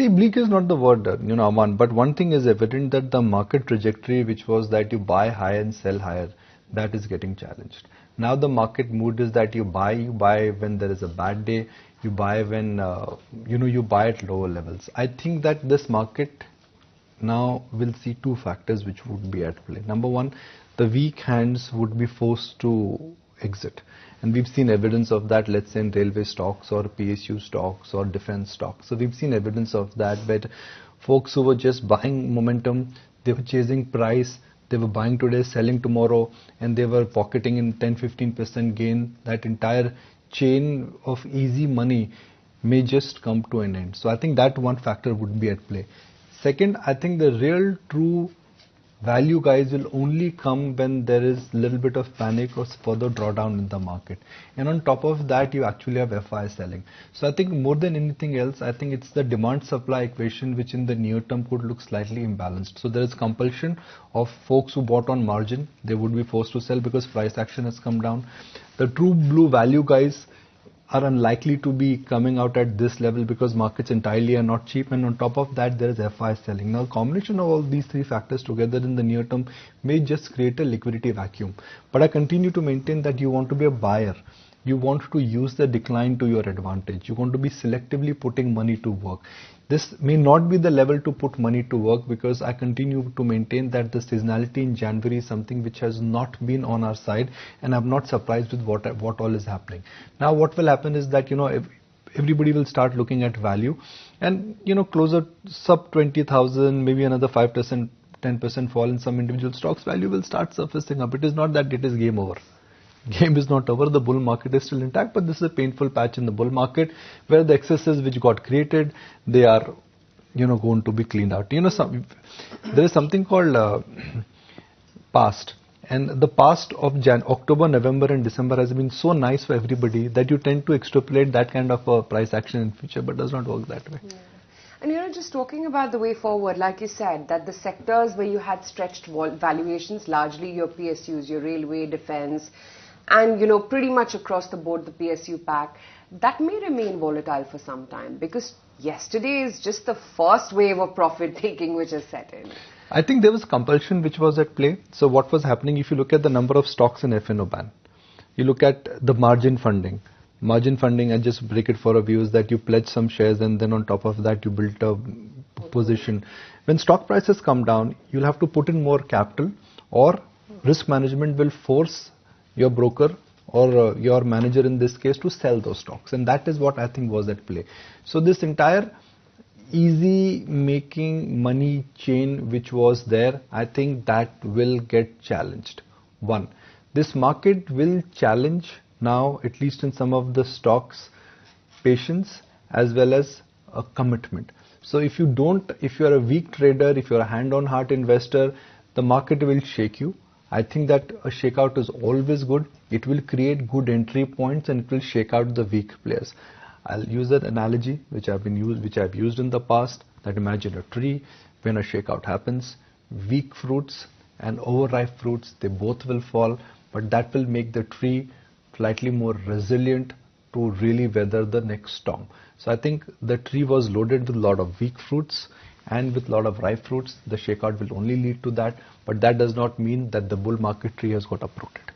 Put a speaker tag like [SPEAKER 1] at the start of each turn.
[SPEAKER 1] See, bleak is not the word, Aman, but one thing is evident that the market trajectory, which was that you buy high and sell higher, that is getting challenged. Now the market mood is that you buy when there is a bad day, you buy when, you buy at lower levels. I think that this market now will see two factors which would be at play. Number one, the weak hands would be forced to exit. And we've seen evidence of that, let's say in railway stocks or PSU stocks or defense stocks. So we've seen evidence of that, but folks who were just buying momentum, they were chasing price, they were buying today, selling tomorrow, and they were pocketing in 10-15% gain. That entire chain of easy money may just come to an end. So I think that one factor would be at play. Second, I think the real true value guys will only come when there is a little bit of panic or further drawdown in the market. And on top of that, you actually have FI selling. So I think more than anything else, I think it's the demand supply equation which in the near term could look slightly imbalanced. So there is compulsion of folks who bought on margin. They would be forced to sell because price action has come down. The true blue value guys are unlikely to be coming out at this level because markets entirely are not cheap, and on top of that there is FI selling. Now, a combination of all these three factors together in the near term may just create a liquidity vacuum. But I continue to maintain that you want to be a buyer. You want to use the decline to your advantage. You want to be selectively putting money to work. This may not be the level to put money to work because I continue to maintain that the seasonality in January is something which has not been on our side, and I'm not surprised with what all is happening. Now what will happen is that everybody will start looking at value, and closer sub 20,000, maybe another 5%, 10% fall in some individual stocks, value will start surfacing up. It is not that it is game over. Game is not over. The bull market is still intact, but this is a painful patch in the bull market where the excesses which got created, they are, going to be cleaned out. There is something called past, and the past of October, November, and December has been so nice for everybody that you tend to extrapolate that kind of a price action in future, but does not work that way.
[SPEAKER 2] Yeah. And just talking about the way forward, like you said, that the sectors where you had stretched valuations, largely your PSUs, your railway, defense, and pretty much across the board the PSU pack, that may remain volatile for some time because yesterday is just the first wave of profit taking which has set in.
[SPEAKER 1] I think there was compulsion which was at play. So what was happening, if you look at the number of stocks in FNO ban, you look at the margin funding. Margin funding, and just break it for a view, is that you pledge some shares and then on top of that you build a position. When stock prices come down, you'll have to put in more capital, or risk management will force your broker or your manager in this case to sell those stocks, and that is what I think was at play. So this entire easy making money chain which was there, I think that will get challenged. One, this market will challenge now, at least in some of the stocks, patience as well as a commitment. So if you are a weak trader, if you're a hand-on-heart investor, the market will shake you. I think that a shakeout is always good. It will create good entry points and it will shake out the weak players. I'll use an analogy which I've used in the past, that imagine a tree. When a shakeout happens, weak fruits and overripe fruits, they both will fall, but that will make the tree slightly more resilient to really weather the next storm. So I think the tree was loaded with a lot of weak fruits and with a lot of ripe fruits. The shakeout will only lead to that, but that does not mean that the bull market tree has got uprooted.